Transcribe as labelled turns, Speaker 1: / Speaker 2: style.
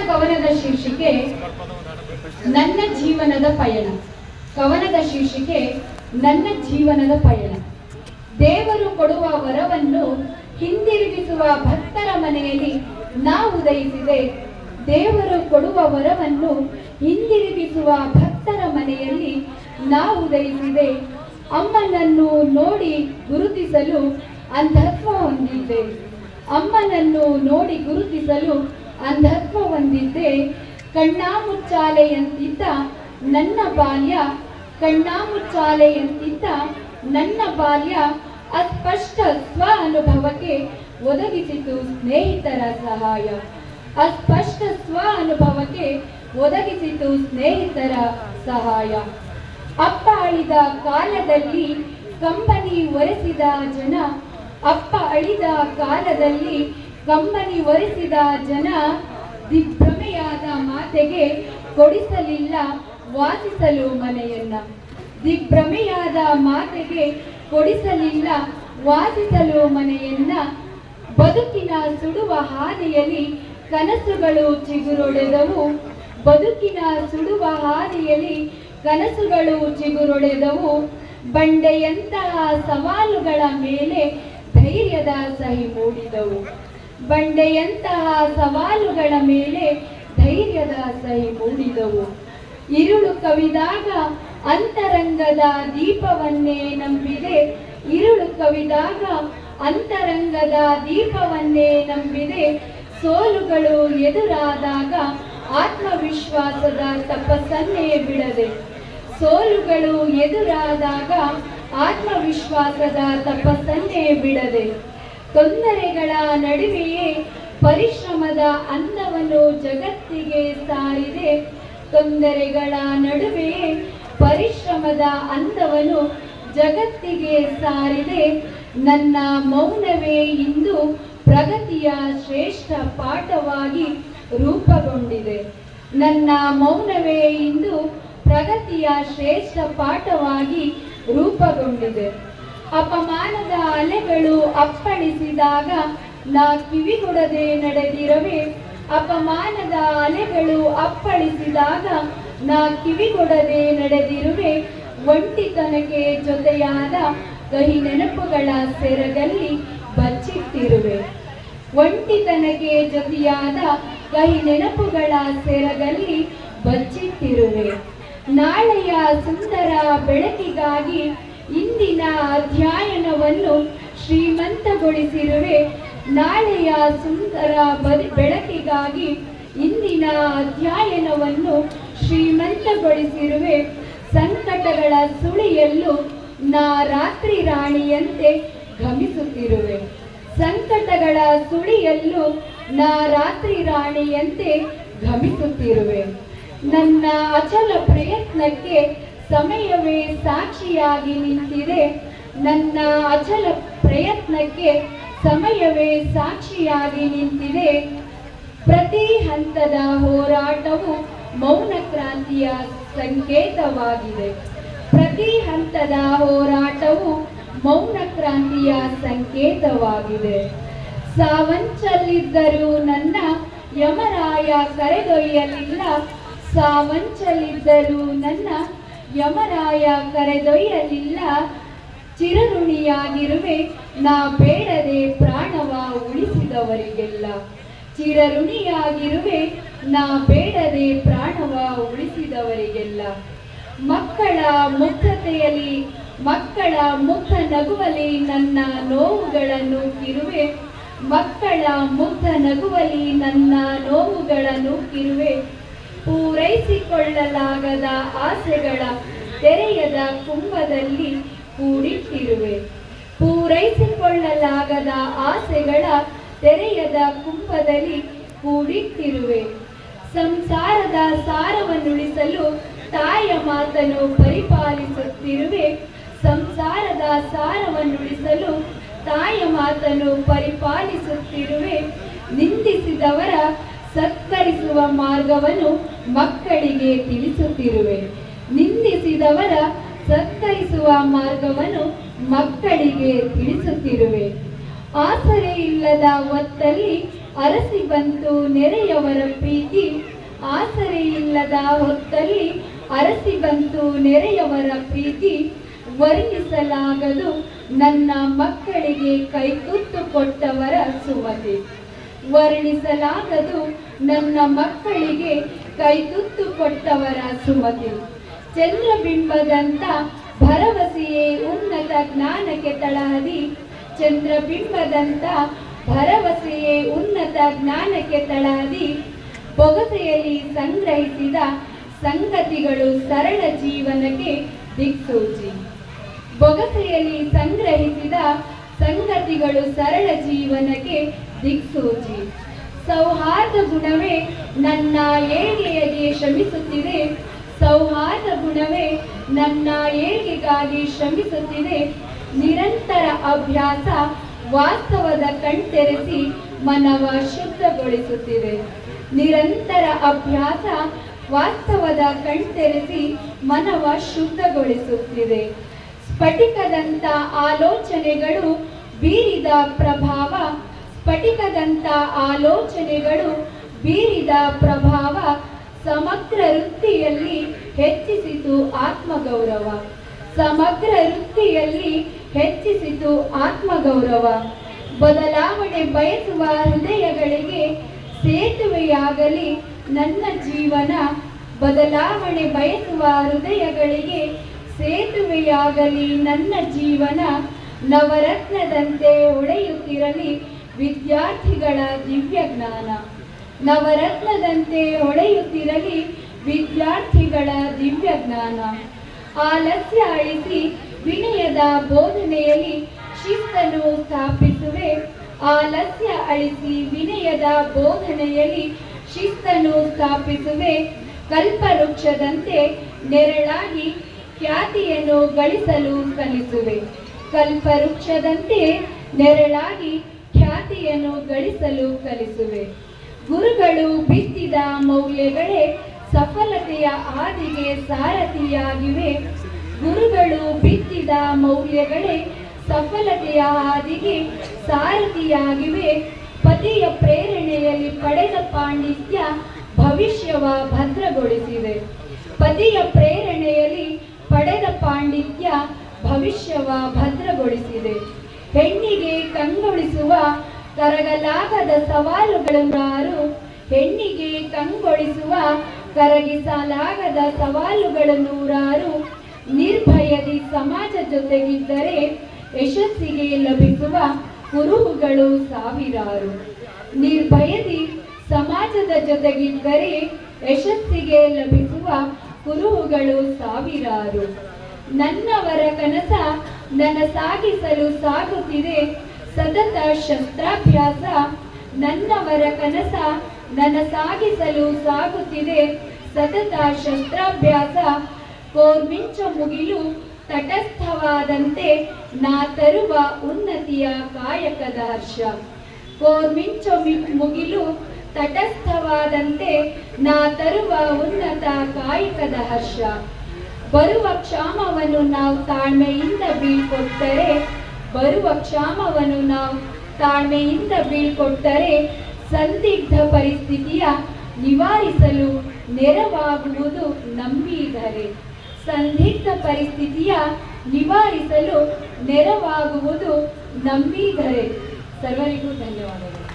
Speaker 1: ಕವನದ ಶೀರ್ಷಿಕೆ ನನ್ನ ಜೀವನದ ಪಯಣ. ಕವನದ ಶೀರ್ಷಿಕೆ ನನ್ನ ಜೀವನದ ಪಯಣ. ದೇವರು ಕೊಡುವ ವರವನ್ನು ಹಿಂದಿರುಗಿಸುವ ಭಕ್ತರ ಮನೆಯಲ್ಲಿ ನಾ ಉದಯಿಸಿದೆ. ದೇವರು ಕೊಡುವ ವರವನ್ನು ಹಿಂದಿರುಗಿಸುವ ಭಕ್ತರ ಮನೆಯಲ್ಲಿ ನಾ ಉದಯಿಸಿದೆ. ಅಮ್ಮನನ್ನು ನೋಡಿ ಗುರುತಿಸಲು ಅಂಧತ್ವ ಹೊಂದಿದ್ದೆ. ಅಮ್ಮನನ್ನು ನೋಡಿ ಗುರುತಿಸಲು ಅಂಧತ್ವ ಹೊಂದಿದ್ದೆ. ಕಣ್ಣಾಮುಚ್ಚಾಲೆಯಂತಿದ್ದ ನನ್ನ ಬಾಲ್ಯ, ಕಣ್ಣಾಮುಚ್ಚಾಲೆಯಂತಿದ್ದ ನನ್ನ ಬಾಲ್ಯ ಅಸ್ಪಷ್ಟ ಸ್ವ ಅನುಭವಕ್ಕೆ ಒದಗಿಸಿತು ಸ್ನೇಹಿತರ ಸಹಾಯ. ಅಸ್ಪಷ್ಟ ಸ್ವ ಅನುಭವಕ್ಕೆ ಒದಗಿಸಿತು ಸ್ನೇಹಿತರ ಸಹಾಯ. ಅಪ್ಪ ಅಳಿದ ಕಾಲದಲ್ಲಿ ಕಂಬನಿ ಒರೆಸಿದ ಜನ, ಅಪ್ಪ ಅಳಿದ ಕಾಲದಲ್ಲಿ ಕಂಬನಿ ಒರೆಸಿದ ಜನ, ದಿಗ್ಭ್ರಮೆಯಾದ ಮಾತೆಗೆ ಕೊಡಿಸಲಿಲ್ಲ ವಾಸಿಸಲು ಮನೆಯನ್ನ. ದಿಗ್ಭ್ರಮೆಯಾದ ಮಾತೆಗೆ ಕೊಡಿಸಲಿಲ್ಲ ವಾಸಿಸಲು ಮನೆಯನ್ನ. ಬದುಕಿನ ಸುಡುವ ಹಾದಿಯಲ್ಲಿ ಕನಸುಗಳು ಚಿಗುರೊಡೆದವು. ಬದುಕಿನ ಸುಡುವ ಹಾದಿಯಲ್ಲಿ ಕನಸುಗಳು ಚಿಗುರೊಡೆದವು. ಬಂಡೆಯಂತಹ ಸವಾಲುಗಳ ಮೇಲೆ ಧೈರ್ಯದ ಸಹಿ ಮೂಡಿದವು. ಬಂಡೆಯಂತಹ ಸವಾಲುಗಳ ಮೇಲೆ ಧೈರ್ಯದ ಸಹಿ ಮೂಡಿದವು. ഇരുಳು ಕವಿದಾಗ ಅಂತರಂಗದ ದೀಪವನ್ನೇ ನಂಬಿದೆ. ഇരുಳು ಕವಿದಾಗ ಅಂತರಂಗದ ದೀಪವನ್ನೇ ನಂಬಿದೆ. ಸೋಲುಗಳು ಎದುರಾದಾಗ ಆತ್ಮವಿಶ್ವಾಸದ ತಪಸ್ಸನ್ನೇ ಬಿಡದೆ. ಸೋಲುಗಳು ಎದುರಾದಾಗ ಆತ್ಮವಿಶ್ವಾಸದ ತಪಸ್ಸನ್ನೇ ಬಿಡದೆ. ತೊಂದರೆಗಳ ನಡುವೆಯೇ ಪರಿಶ್ರಮದ ಅಂದವನ್ನು ಜಗತ್ತಿಗೆ ಸಾರಿದೆ. ತೊಂದರೆಗಳ ನಡುವೆಯೇ ಪರಿಶ್ರಮದ ಅಂದವನ್ನು ಜಗತ್ತಿಗೆ ಸಾರಿದೆ. ನನ್ನ ಮೌನವೇ ಇಂದು ಪ್ರಗತಿಯ ಶ್ರೇಷ್ಠ ಪಾಠವಾಗಿ ರೂಪುಗೊಂಡಿದೆ. ನನ್ನ ಮೌನವೇ ಇಂದು ಪ್ರಗತಿಯ ಶ್ರೇಷ್ಠ ಪಾಠವಾಗಿ ರೂಪುಗೊಂಡಿದೆ. ಅಪಮಾನದ ಅಲೆಗಳು ಅಪ್ಪಳಿಸಿದಾಗ ನಾ ಕಿವಿಗೊಡದೆ ನಡೆದಿರವೆ. ಅಪಮಾನದ ಅಲೆಗಳು ಅಪ್ಪಳಿಸಿದಾಗ ನಾ ಕಿವಿಗೊಡದೆ ನಡೆದಿರುವೆ. ಒಂಟಿತನಕ್ಕೆ ಜೊತೆಯಾದ ಕಹಿ ನೆನಪುಗಳ ಸೆರಗಲ್ಲಿ ಬಚ್ಚಿಟ್ಟಿರುವೆ. ಒಂಟಿತನಕ್ಕೆ ಜೊತೆಯಾದ ಕಹಿ ನೆನಪುಗಳ ಸೆರಗಲ್ಲಿ ಬಚ್ಚಿಟ್ಟಿರುವೆ. ನಾಳೆಯ ಸುಂದರ ಬೆಳಕಿಗಾಗಿ ಇಂದಿನ ಅಧ್ಯಯನವನ್ನು ಶ್ರೀಮಂತಗೊಳಿಸಿರುವೆ. ನಾಳೆಯ ಸುಂದರ ಬೆಳಕಿಗಾಗಿ ಇಂದಿನ ಅಧ್ಯಯನವನ್ನು ಶ್ರೀಮಂತಗೊಳಿಸಿರುವೆ. ಸಂಕಟಗಳ ಸುಳಿಯಲ್ಲೂ ನಾ ರಾತ್ರಿ ರಾಣಿಯಂತೆ ಘಮಿಸುತ್ತಿರುವೆ. ಸಂಕಟಗಳ ಸುಳಿಯಲ್ಲೂ ನಾ ರಾತ್ರಿ ರಾಣಿಯಂತೆ ಘಮಿಸುತ್ತಿರುವೆ. ನನ್ನ ಅಚಲ ಪ್ರಯತ್ನಕ್ಕೆ ಸಮಯವೇ ಸಾಕ್ಷಿಯಾಗಿ ನಿಂತಿದೆ. ನನ್ನ ಅಚಲ ಪ್ರಯತ್ನಕ್ಕೆ ಸಮಯವೇ ಸಾಕ್ಷಿಯಾಗಿ ನಿಂತಿದೆ. ಪ್ರತಿ ಹಂತದ ಹೋರಾಟವು ಮೌನ ಕ್ರಾಂತಿಯ ಸಂಕೇತವಾಗಿದೆ. ಪ್ರತಿ ಹಂತದ ಹೋರಾಟವು ಮೌನ ಕ್ರಾಂತಿಯ ಸಂಕೇತವಾಗಿದೆ. ಸಾವಂಚಲಿದ್ದರೂ ನನ್ನ ಯಮರಾಯ ಕರೆದೊಯ್ಯಲಿಲ್ಲ. ಸಾವಂಚಲಿದ್ದರೂ ನನ್ನ ಯಮರಾಯ ಕರೆದೊಯ್ಯಲಿಲ್ಲ. ಚಿರಋಣಿಯಾಗಿರುವೆ ನಾ ಬೇಡದೆ ಪ್ರಾಣವ ಉಳಿಸಿದವರಿಗೆಲ್ಲ. ಚಿರಋಣಿಯಾಗಿರುವೆ ನಾ ಬೇಡದೆ ಪ್ರಾಣವ ಉಳಿಸಿದವರಿಗೆಲ್ಲ. ಮಕ್ಕಳ ಮುಗ್ಧತೆಯಲ್ಲಿ, ಮಕ್ಕಳ ಮುಗ್ಧ ನಗುವಲಿ ನನ್ನ ನೋವುಗಳನ್ನು ಕಿರುವೆ. ಮಕ್ಕಳ ಮುಗ್ಧ ನಗುವಲಿ ನನ್ನ ನೋವುಗಳನ್ನು ಕಿರುವೆ. ಪೂರೈಸಿಕೊಳ್ಳಲಾಗದ ಆಸೆಗಳ ತೆರೆಯದ ಕುಂಭದಲ್ಲಿ ಕೂಡಿಟ್ಟಿರುವೆ. ಪೂರೈಸಿಕೊಳ್ಳಲಾಗದ ಆಸೆಗಳ ತೆರೆಯದ ಕುಂಭದಲ್ಲಿ ಕೂಡಿಟ್ಟಿರುವೆ. ಸಂಸಾರದ ಸಾರವನ್ನುಳಿಸಲು ತಾಯ ಮಾತನ್ನು ಪರಿಪಾಲಿಸುತ್ತಿರುವೆ. ಸಂಸಾರದ ಸಾರವನ್ನುಳಿಸಲು ತಾಯ ಮಾತನ್ನು ಪರಿಪಾಲಿಸುತ್ತಿರುವೆ. ನಿಂದಿಸಿದವರ ಸತ್ಕರಿಸುವ ಮಾರ್ಗವನ್ನು ಮಕ್ಕಳಿಗೆ ತಿಳಿಸುತ್ತಿರುವೆ. ನಿಂದಿಸಿದವರ ಸತ್ಕರಿಸುವ ಮಾರ್ಗವನ್ನು ಮಕ್ಕಳಿಗೆ ತಿಳಿಸುತ್ತಿರುವೆ. ಆಸರೆ ಇಲ್ಲದ ಹೊತ್ತಲ್ಲಿ ಅರಸಿ ಬಂತು ನೆರೆಯವರ ಪ್ರೀತಿ. ಇಲ್ಲದ ಹೊತ್ತಲ್ಲಿ ಅರಸಿ ಬಂತು ನೆರೆಯವರ ಪ್ರೀತಿ, ವರ್ಣಿಸಲಾಗದು ನನ್ನ ಮಕ್ಕಳಿಗೆ ಕೈತುತ್ತು ಕೊಟ್ಟವರ ಸುಮತಿ. ವರ್ಣಿಸಲಾಗದು ನನ್ನ ಮಕ್ಕಳಿಗೆ ಕೈತುತ್ತು ಕೊಟ್ಟವರ ಸುಮತಿ. ಚಂದ್ರಬಿಂಬದಂತ ಭರವಸೆಯೇ ಉನ್ನತ ಜ್ಞಾನಕ್ಕೆ ತಳಹದಿ. ಚಂದ್ರಬಿಂಬದಂತ ಭರವಸೆಯೇ ಉನ್ನತ ಜ್ಞಾನಕ್ಕೆ ತಳಹದಿ. ಬೊಗಸೆಯಲ್ಲಿ ಸಂಗ್ರಹಿಸಿದ ಸಂಗತಿಗಳು ಸರಳ ಜೀವನಕ್ಕೆ ದಿಕ್ಸೂಚಿ. ಬೊಗಸೆಯಲ್ಲಿ ಸಂಗ್ರಹಿಸಿದ ಸಂಗತಿಗಳು ಸರಳ ಜೀವನಕ್ಕೆ ದಿಕ್ಸೂಚಿ. ಸೌಹಾರ್ದ ಗುಣವೇ ನನ್ನ ಏಳಿಗೆಗೆ ಶ್ರಮಿಸುತ್ತಿದೆ. ಸೌಹಾರ್ದ ಗುಣವೇ ನನ್ನ ಏಳಿಗೆಗಾಗಿ ಶ್ರಮಿಸುತ್ತಿದೆ. ನಿರಂತರ ಅಭ್ಯಾಸ ವಾಸ್ತವದ ಕಣ್ತೆರೆಸಿ ಮನವ ಶುದ್ಧಗೊಳಿಸುತ್ತಿದೆ. ನಿರಂತರ ಅಭ್ಯಾಸ ವಾಸ್ತವದ ಕಣ್ತೆರೆಸಿ ಮನವ ಶುದ್ಧಗೊಳಿಸುತ್ತಿದೆ. ಸ್ಫಟಿಕದಂತ ಆಲೋಚನೆಗಳು ಬೀರಿದ ಪ್ರಭಾವ. ಸ್ಫಟಿಕದಂತ ಆಲೋಚನೆಗಳು ಬೀರಿದ ಪ್ರಭಾವ ಸಮಗ್ರ ವೃತ್ತಿಯಲ್ಲಿ ಹೆಚ್ಚಿಸಿತು ಆತ್ಮಗೌರವ. ಸಮಗ್ರ ವೃತ್ತಿಯಲ್ಲಿ ಹೆಚ್ಚಿಸಿತು ಆತ್ಮಗೌರವ. ಬದಲಾವಣೆ ಬಯಸುವ ಹೃದಯಗಳಿಗೆ ಸೇತುವೆಯಾಗಲಿ ನನ್ನ ಜೀವನ. ಬದಲಾವಣೆ ಬಯಸುವ ಹೃದಯಗಳಿಗೆ ಸೇತುವೆಯಾಗಲಿ ನನ್ನ ಜೀವನ. ನವರತ್ನದಂತೆ ಹೊಳೆಯುತ್ತಿರಲಿ ವಿದ್ಯಾರ್ಥಿಗಳ ದಿವ್ಯ ಜ್ಞಾನ. ನವರತ್ನದಂತೆ ಹೊಳೆಯುತ್ತಿರಲಿ ವಿದ್ಯಾರ್ಥಿಗಳ ದಿವ್ಯ ಜ್ಞಾನ. ಆಲಸ್ಯ ಅಳಿಸಿ ವಿನಯದ ಬೋಧನೆಯಲ್ಲಿ ಶಿಸ್ತನ್ನು ಸ್ಥಾಪಿಸುವೆ. ಆಲಸ್ಯ ಅಳಿಸಿ ವಿನಯದ ಬೋಧನೆಯಲ್ಲಿ ಶಿಸ್ತನ್ನು ಸ್ಥಾಪಿಸುವೆ. ಕಲ್ಪವೃಕ್ಷದಂತೆ ನೆರಳಾಗಿ ಖ್ಯಾತಿಯನ್ನು ಗಳಿಸಲು ಕಲಿಸುವೆ. ಕಲ್ಪವೃಕ್ಷದಂತೆ ನೆರಳಾಗಿ ಖ್ಯಾತಿಯನ್ನು ಗಳಿಸಲು ಕಲಿಸುವೆ. ಗುರುಗಳು ಬಿತ್ತಿದ ಮೌಲ್ಯಗಳೇ ಸಫಲತೆಯ ಹಾದಿಗೆ ಸಾರಥಿಯಾಗಿವೆ. ಗುರುಗಳು ಬಿತ್ತಿದ ಮೌಲ್ಯಗಳೇ ಸಫಲತೆಯ ಹಾದಿಗೆ ಸಾರಥಿಯಾಗಿವೆ. ಪತಿಯ ಪ್ರೇರಣೆಯಲ್ಲಿ ಪಡೆದ ಪಾಂಡಿತ್ಯ ಭವಿಷ್ಯವ ಭದ್ರಗೊಳಿಸಿದೆ. ಪತಿಯ ಪ್ರೇರಣೆಯಲ್ಲಿ ಪಡೆದ ಪಾಂಡಿತ್ಯ ಭವಿಷ್ಯವ ಭದ್ರಗೊಳಿಸಿದೆ. ಹೆಣ್ಣಿಗೆ ಕಂಗೊಳಿಸುವ ಕರಗಲಾಗದ ಸವಾಲುಗಳು ನೂರಾರು. ಹೆಣ್ಣಿಗೆ ಕಂಗೊಳಿಸುವ ಕರಗಿಸಲಾಗದ ಸವಾಲುಗಳು ನೂರಾರು. ನಿರ್ಭಯದಿ ಸಮಾಜ ಜೊತೆಗಿದ್ದರೆ ಯಶಸ್ಸಿಗೆ ಲಭಿಸುವ ಕುರುಹುಗಳು ಸಾವಿರಾರು. ನಿರ್ಭಯದಿ ಸಮಾಜದ ಜೊತೆಗಿದ್ದರೆ ಯಶಸ್ಸಿಗೆ ಲಭಿಸುವ ಕುರುಹುಗಳು ಸಾವಿರಾರು. ನನ್ನವರ ಕನಸ ನನಸಾಗಿಸಲು ಸಾಗುತ್ತಿದೆ ಸತತ ಶಸ್ತ್ರಾಭ್ಯಾಸ. ನನ್ನವರ ಕನಸ ನನಸಾಗಿಸಲು ಸಾಗುತ್ತಿದೆ ಸತತ ಶಸ್ತ್ರಾಭ್ಯಾಸ. ಕೋರ್ಮಿಂಚ ಮುಗಿಲು ತಟಸ್ಥವಾದಂತೆ ನಾ ತರುವ ಉನ್ನತಿಯ ಕಾಯಕದ ಹರ್ಷ. ಕೋರ್ಮಿಂಚ ಮುಗಿಲು ತಟಸ್ಥವಾದಂತೆ ನಾ ತರುವ ಉನ್ನತ ಕಾಯಕದ ಹರ್ಷ. ಬರುವ ಕ್ಷಾಮವನ್ನು ನಾವು ತಾಳ್ಮೆಯಿಂದ ಬೀಳ್ಕೊಟ್ಟರೆ, ಬರುವ ಕ್ಷಾಮವನ್ನು ನಾವು ತಾಳ್ಮೆಯಿಂದ ಬೀಳ್ಕೊಟ್ಟರೆ ಸಂದಿಗ್ಧ ಪರಿಸ್ಥಿತಿಯ ನಿವಾರಿಸಲು ನೆರವಾಗುವುದು ನಂಬಿದರೆ. ಸಂದಿಗ್ಧ ಪರಿಸ್ಥಿತಿಯ ನಿವಾರಿಸಲು ನೆರವಾಗುವುದು ನಂಬಿದರೆ. ಸರ್ವರಿಗೂ ಧನ್ಯವಾದಗಳು.